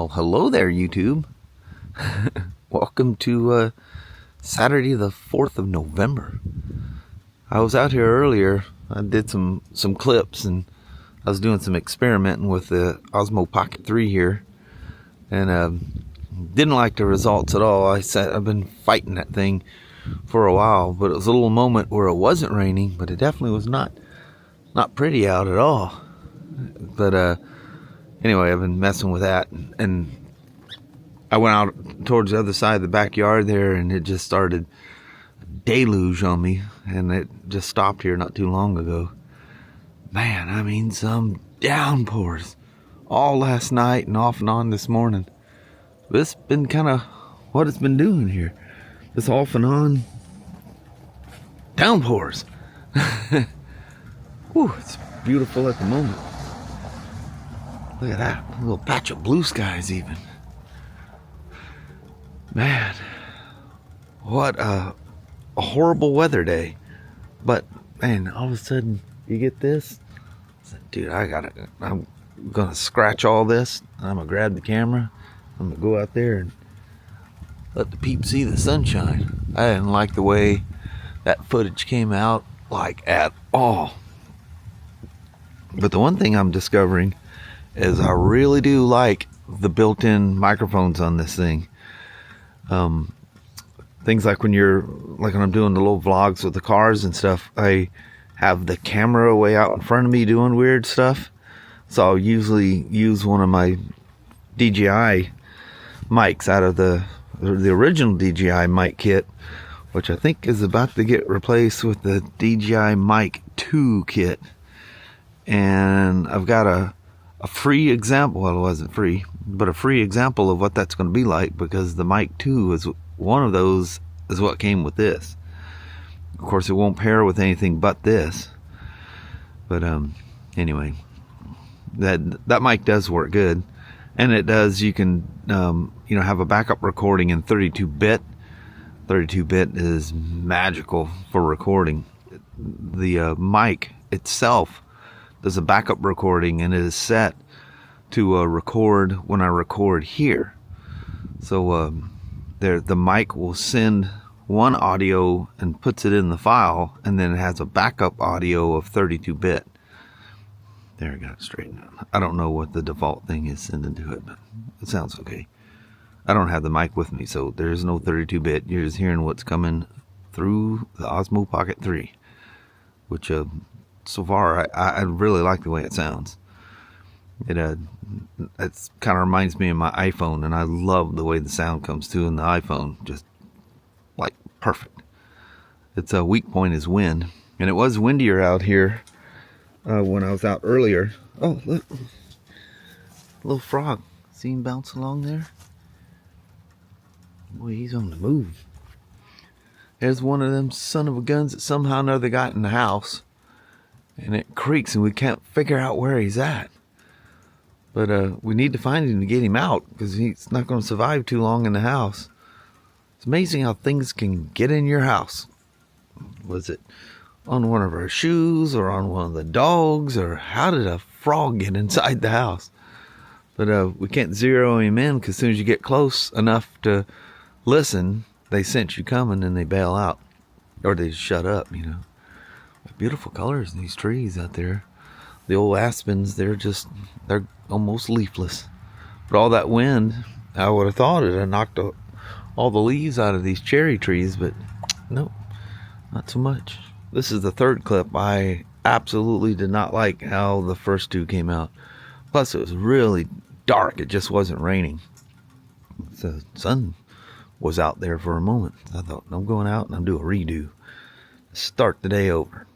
Well, hello there, YouTube. Welcome to Saturday the 4th of November. I was out here earlier. I did some clips, and I was doing some experimenting with the OSMO Pocket 3 here, and didn't like the results at all. I've been fighting that thing for a while, but it was a little moment where it wasn't raining, but it definitely was not pretty out at all. But anyway, I've been messing with that, and I went out towards the other side of the backyard there, and it just started a deluge on me, and it just stopped here not too long ago. Man, I mean, some downpours all last night and off and on this morning. This has been kind of what it's been doing here. This off and on downpours. Whew, it's beautiful at the moment. Look at that, a little patch of blue skies even. Man, what a horrible weather day. But man, all of a sudden you get this. I said, dude, I'm gonna scratch all this, and I'm gonna grab the camera. I'm gonna go out there and let the peeps see the sunshine. I didn't like the way that footage came out, like, at all. But the one thing I'm discovering is I really do like the built-in microphones on this thing. Things like when I'm doing the little vlogs with the cars and stuff, I have the camera way out in front of me doing weird stuff. So I'll usually use one of my DJI mics out of the original DJI mic kit, which I think is about to get replaced with the DJI Mic 2 kit. And I've got a free example. Well, it wasn't free, but a free example of what that's going to be like, because the Mic 2 is one of those, is what came with this. Of course, it won't pair with anything but this. But anyway, that mic does work good, and it does. You can have a backup recording in 32-bit. 32-bit is magical for recording. The mic itself does a backup recording, and it is set to record when I record here. So the mic will send one audio and puts it in the file, and then it has a backup audio of 32-bit. There, I got it straightened out. I don't know what the default thing is sending to it, but it sounds okay. I don't have the mic with me, so there's no 32-bit. You're just hearing what's coming through the OSMO Pocket 3, which so far I really like the way it sounds. It's kind of reminds me of my iPhone, and I love the way the sound comes through in the iPhone. Just like perfect. Its weak point is wind, and it was windier out here when I was out earlier. Oh, look, little frog. See him bounce along there? Boy, he's on the move. There's one of them son of a guns that somehow or another got in the house, and it creaks, and we can't figure out where he's at. But we need to find him to get him out, because he's not going to survive too long in the house. It's amazing how things can get in your house. Was it on one of our shoes, or on one of the dogs, or how did a frog get inside the house? But we can't zero him in, because as soon as you get close enough to listen, they sense you coming and they bail out, or they shut up. Beautiful colors in these trees out there. The old aspens, they're almost leafless. But all that wind, I would have thought it had knocked all the leaves out of these cherry trees, but nope, not so much. This is the third clip. I absolutely did not like how the first two came out. Plus, it was really dark. It just wasn't raining. The sun was out there for a moment. I thought, I'm going out and I'm doing a redo. Start the day over.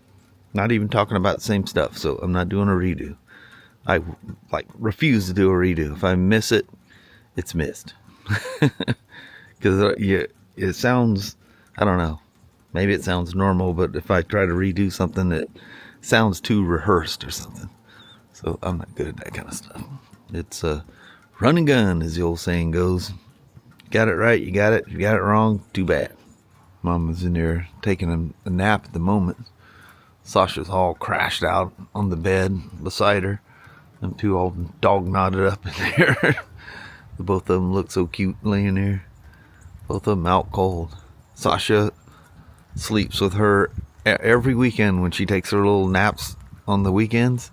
Not even talking about the same stuff, so I'm not doing a redo. I refuse to do a redo. If I miss it, it's missed. Because it sounds, I don't know, maybe it sounds normal, but if I try to redo something, it sounds too rehearsed or something. So I'm not good at that kind of stuff. It's run and gun, as the old saying goes. You got it right, you got it. If you got it wrong, too bad. Mama's in there taking a nap at the moment. Sasha's all crashed out on the bed beside her. Them two all dog knotted up in there. Both of them look so cute laying there. Both of them out cold. Sasha sleeps with her every weekend when she takes her little naps on the weekends.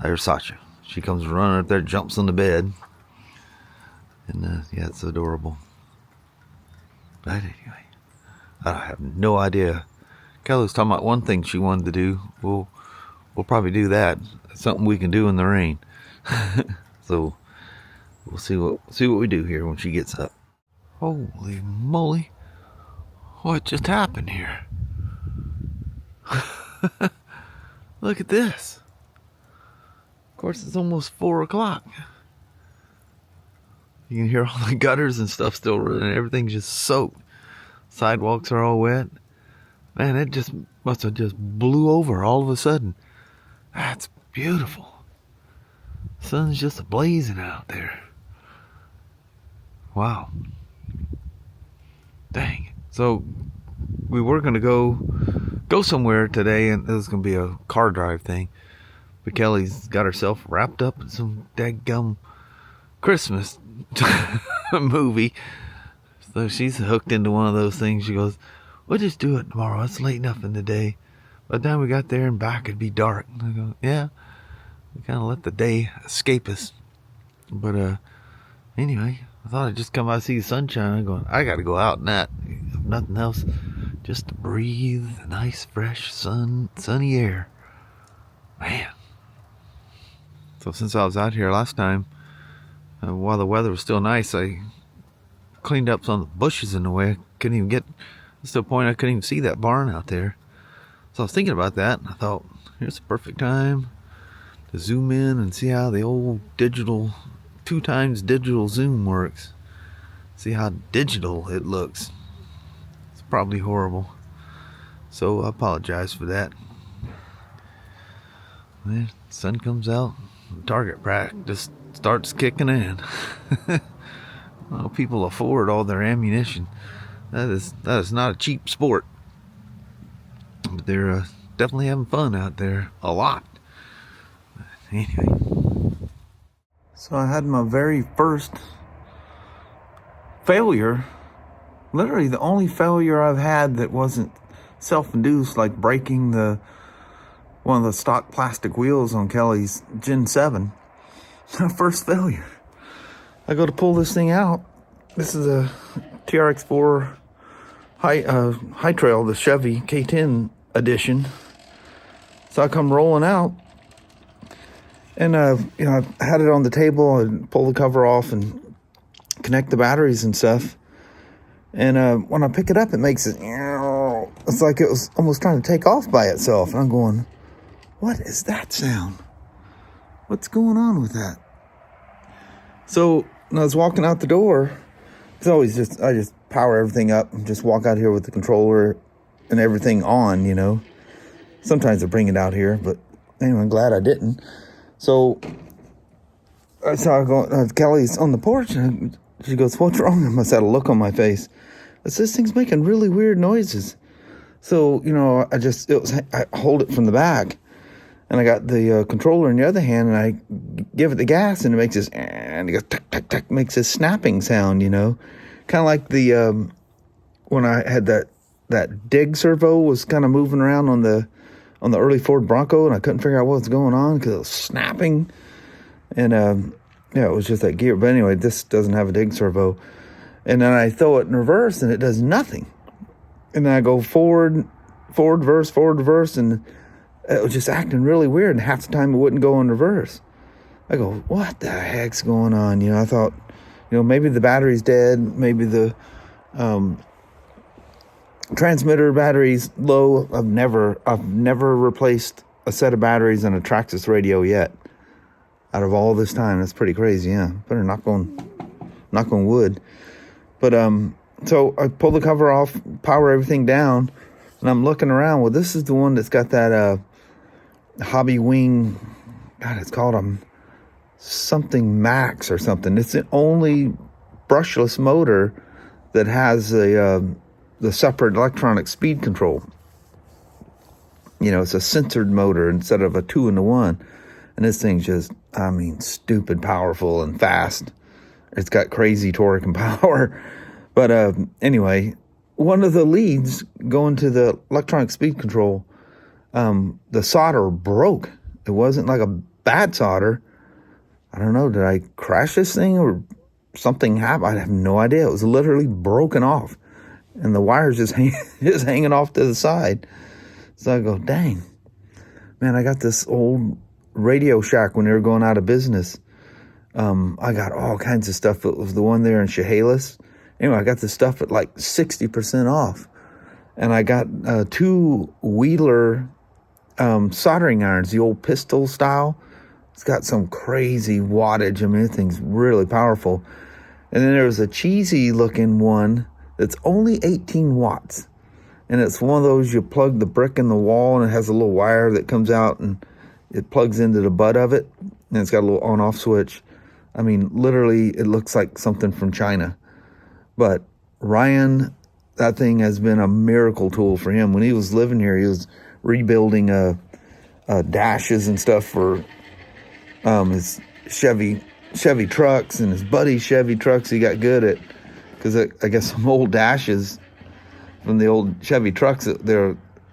There's Sasha. She comes running up there, jumps on the bed. And yeah, it's adorable. But anyway, I have no idea. Kelly was talking about one thing she wanted to do. We'll probably do that. It's something we can do in the rain. So we'll see what we do here when she gets up. Holy moly. What just happened here? Look at this. Of course, it's almost 4 o'clock. You can hear all the gutters and stuff still running. Everything's just soaked. Sidewalks are all wet. Man, it just must have just blew over all of a sudden. That's beautiful. Sun's just blazing out there. Wow. Dang. So we were going to go somewhere today, and it was going to be a car drive thing. But Kelly's got herself wrapped up in some daggum Christmas movie. So she's hooked into one of those things. She goes, we'll just do it tomorrow. It's late enough in the day. By the time we got there and back, it'd be dark. And I go, yeah. We kind of let the day escape us. But anyway, I thought I'd just come out and see the sunshine. I'm going, I got to go out in that. If nothing else, just to breathe the nice, fresh sunny air. Man. So since I was out here last time, while the weather was still nice, I cleaned up some of the bushes in the way. I couldn't even get to the point I couldn't even see that barn out there. So I was thinking about that, and I thought, here's the perfect time to zoom in and see how the old digital, 2x digital zoom works. See how digital it looks. It's probably horrible. So I apologize for that. Then sun comes out, target practice starts kicking in. Well, people afford all their ammunition. That is not a cheap sport. But they're definitely having fun out there. A lot. Anyway. So I had my very first failure. Literally the only failure I've had that wasn't self-induced, like breaking one of the stock plastic wheels on Kelly's Gen 7. My first failure. I go to pull this thing out. This is a TRX-4 high trail, the Chevy K10 edition. So I come rolling out, and I had it on the table and pull the cover off and connect the batteries and stuff. And when I pick it up, it makes it. It's like it was almost trying to take off by itself. And I'm going, what is that sound? What's going on with that? So when I was walking out the door, it's always I just power everything up and just walk out here with the controller and everything on, you know. Sometimes I bring it out here, but anyway, I'm glad I didn't. So I saw Kelly's on the porch, and she goes, what's wrong? I must have a look on my face. I said, this thing's making really weird noises. So, you know, I hold it from the back, and I got the controller in the other hand, and I give it the gas, and it makes this, and it goes, tuck, tuck, tuck, makes this snapping sound, you know. Kind of like the, when I had that dig servo was kind of moving around on the early Ford Bronco, and I couldn't figure out what was going on because it was snapping. And, yeah, it was just that gear. But anyway, this doesn't have a dig servo. And then I throw it in reverse, and it does nothing. And then I go forward, reverse, and it was just acting really weird. And half the time it wouldn't go in reverse. I go, what the heck's going on? You know, I thought, you know, maybe the battery's dead. Maybe the transmitter battery's low. I've never replaced a set of batteries in a Traxxas radio yet. Out of all this time, that's pretty crazy. Yeah, better knock on wood. But so I pull the cover off, power everything down, and I'm looking around. Well, this is the one that's got that Hobby Wing. God, it's called something Max or something. It's the only brushless motor that has the separate electronic speed control. You know, it's a sensored motor instead of a 2-in-1. And this thing's just, I mean, stupid powerful and fast. it's got crazy torque and power. But anyway, one of the leads going to the electronic speed control, the solder broke. It wasn't like a bad solder. I don't know, did I crash this thing or something happened? I have no idea. It was literally broken off, and the wire's just hanging off to the side. So I go, dang, man, I got this old Radio Shack when they were going out of business. I got all kinds of stuff. It was the one there in Chehalis. Anyway, I got the stuff at like 60% off. And I got 2 Wheeler soldering irons, the old pistol style. It's got some crazy wattage. I mean, this thing's really powerful. And then there was a cheesy looking one that's only 18 watts. And it's one of those, you plug the brick in the wall and it has a little wire that comes out and it plugs into the butt of it. And it's got a little on-off switch. I mean, literally, it looks like something from China. But Ryan, that thing has been a miracle tool for him. When he was living here, he was rebuilding dashes and stuff for his Chevy trucks and his buddy's Chevy trucks. He got good at, because I guess some old dashes from the old Chevy trucks, it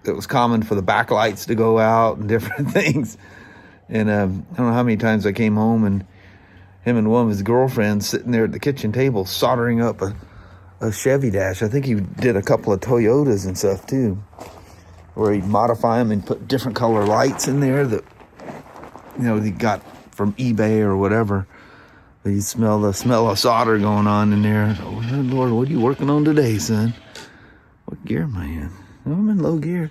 was common for the backlights to go out and different things. And I don't know how many times I came home and him and one of his girlfriends sitting there at the kitchen table soldering up a Chevy dash. I think he did a couple of Toyotas and stuff too, where he'd modify them and put different color lights in there that, he got from eBay or whatever. But you smell the smell of solder going on in there. Oh, Lord, what are you working on today, son? What gear am I in? Oh, I'm in low gear.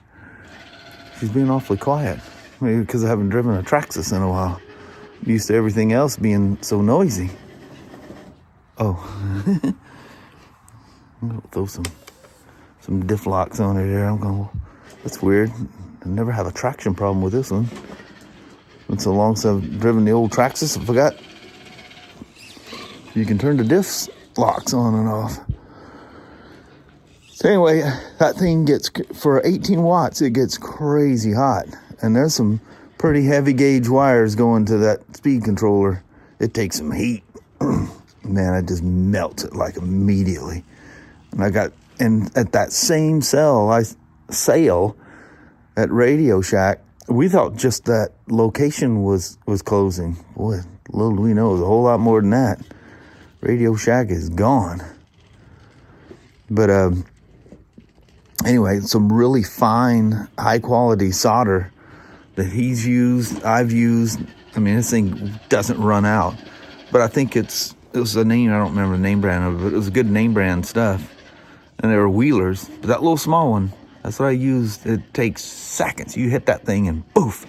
She's being awfully quiet. Maybe because I haven't driven a Traxxas in a while. I'm used to everything else being so noisy. Oh. I'm going to throw some diff locks on it there. I'm going, well, that's weird. I never have a traction problem with this one. Been so long since I've driven the old Traxxas, I forgot you can turn the diff locks on and off. So anyway, that thing gets, for 18 watts, it gets crazy hot. And there's some pretty heavy gauge wires going to that speed controller. It takes some heat. Man, it just melts it like immediately. And at that same sale at Radio Shack, we thought just that location was closing. Boy, little do we know, it was a whole lot more than that. Radio Shack is gone. But anyway, some really fine, high quality solder that he's used, I've used. I mean, this thing doesn't run out. But I think it was a name, I don't remember the name brand of it, but it was good name brand stuff. And they were Wheelers. But that little small one, that's what I used. It takes seconds. You hit that thing and poof.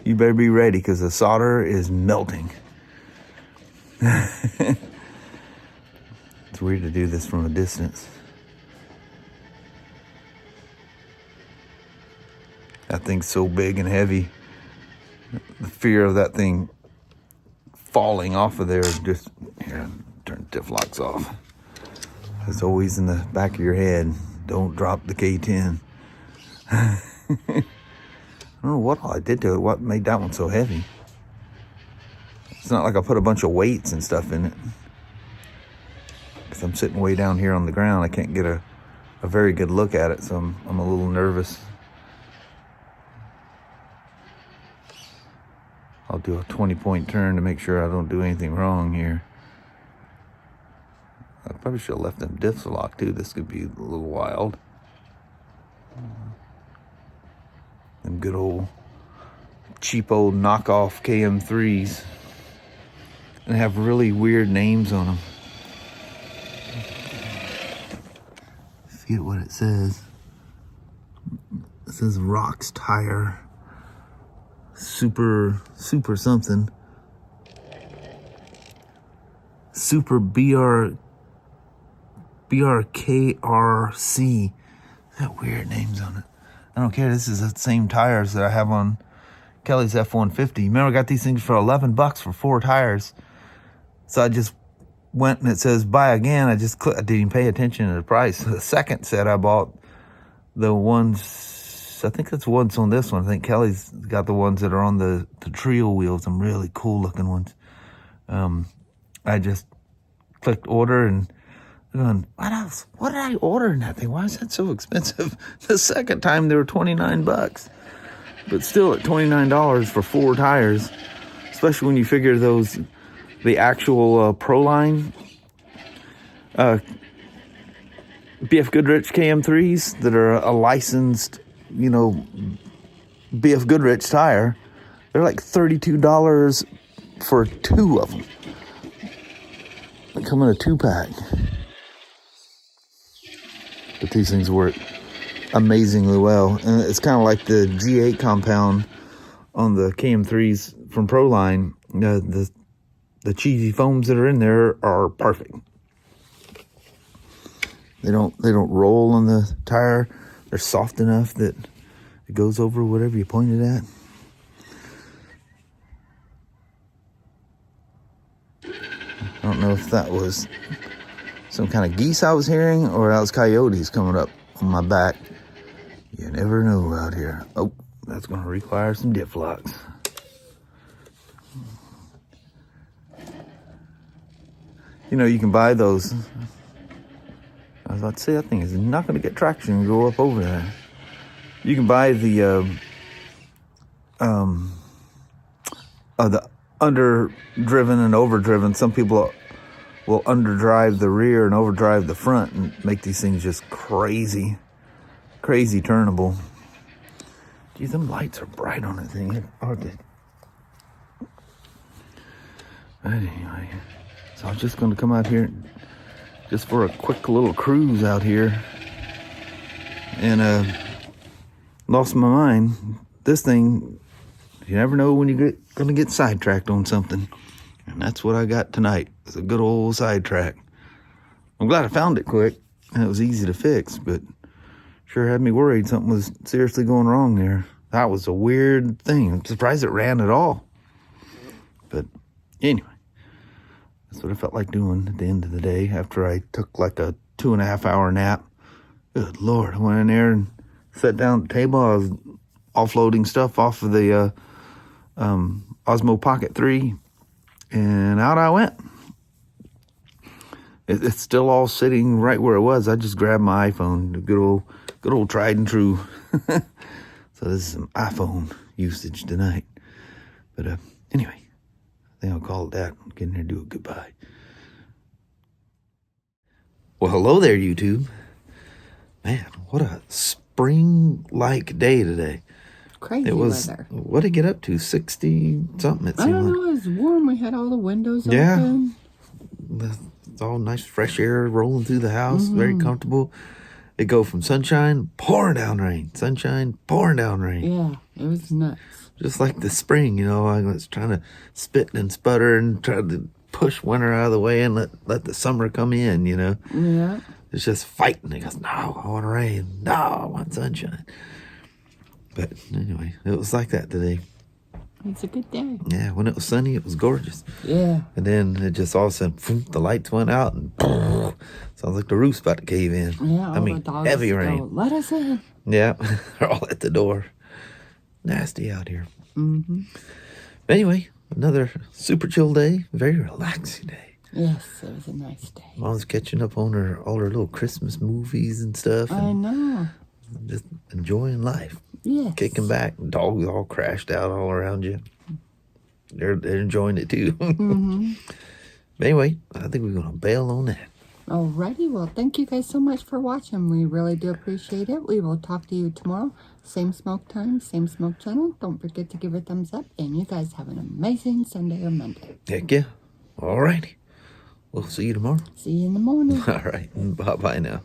You better be ready because the solder is melting. It's weird to do this from a distance. That thing's so big and heavy. The fear of that thing falling off of there, just, here, turn diff locks off. It's always in the back of your head. Don't drop the K10. I don't know what all I did to it. What made that one so heavy? It's not like I put a bunch of weights and stuff in it. Because I'm sitting way down here on the ground. I can't get a very good look at it, so I'm a little nervous. I'll do a 20-point turn to make sure I don't do anything wrong here. I probably should have left them diffs locked too. This could be a little wild. Them good old, cheap old knockoff KM3s. And they have really weird names on them. I forget what it says. It says Rocks Tire. Super something. Super BRKRC. That weird names on it. I don't care. This is the same tires that I have on Kelly's F-150. Remember, I got these things for $11 for 4 tires. So I just went and it says buy again. I didn't even pay attention to the price. The second set I bought the ones, I think that's ones on this one. I think Kelly's got the ones that are on the trio wheels, some really cool looking ones. I just clicked order and going, what else? What did I order in that thing? Why is that so expensive? The second time they were $29, but still at $29 for 4 tires, especially when you figure the actual Proline BF Goodrich KM3s that are a licensed, BF Goodrich tire. They're like $32 for 2 of them. They come in a 2-pack. But these things work amazingly well. And it's kind of like the G8 compound on the KM3s from Proline. The cheesy foams that are in there are perfect. They don't roll on the tire. They're soft enough that it goes over whatever you point it at. I don't know if that was some kind of geese I was hearing or that was coyotes coming up on my back. You never know out here. Oh, that's going to require some dip locks. You can buy those. I was about to say, that thing is not going to get traction and go up over there. You can buy the underdriven and overdriven. Some people will underdrive the rear and overdrive the front and make these things just crazy turnable. Geez, them lights are bright on that thing, aren't they? But anyway, so I was just going to come out here just for a quick little cruise out here, and lost my mind. This thing, you never know when you're gonna get sidetracked on something, and that's what I got tonight. It's a good old sidetrack. I'm glad I found it quick, and it was easy to fix, but sure had me worried something was seriously going wrong there. That was a weird thing. I'm surprised it ran at all. But anyway, that's what I felt like doing at the end of the day after I took like a 2.5 hour nap. Good Lord, I went in there and sat down at the table. I was offloading stuff off of the OSMO Pocket 3, and out I went. It's still all sitting right where it was. I just grabbed my iPhone, the good old tried and true. So this is some iPhone usage tonight. But anyway, I think I'll call it that. Get in there and do a goodbye. Well, hello there, YouTube. Man, what a spring-like day today. Crazy it was, weather. What did it get up to? 60-something, it seemed I don't know. It was warm. We had all the windows open. It's all nice fresh air rolling through the house. Very comfortable. It go from sunshine, pouring down rain. Sunshine, pouring down rain. Yeah, it was nuts. Just like the spring, I was trying to spit and sputter and try to push winter out of the way and let the summer come in, Yeah. It's just fighting. It goes, no, I want rain. No, I want sunshine. But anyway, it was like that today. It's a good day. Yeah, when it was sunny, it was gorgeous. Yeah. And then it just all of a sudden, the lights went out and sounds like the roof's about to cave in. Yeah, the dogs heavy rain. Let us in. Yeah, they're all at the door. Nasty out here. Mm-hmm. Anyway, another super chill day, very relaxing day. Yes, it was a nice day. Mom's catching up on all her little Christmas movies and stuff. I know. Just enjoying life. Yes. Kicking back. Dogs all crashed out all around you. They're enjoying it too. Mm-hmm. Anyway, I think we're going to bail on that. Alrighty, well, thank you guys so much for watching. We really do appreciate it. We will talk to you tomorrow. Same smoke time, same smoke channel. Don't forget to give it a thumbs up. And you guys have an amazing Sunday or Monday. Heck yeah. Alrighty. We'll see you tomorrow. See you in the morning. All right. Bye-bye now.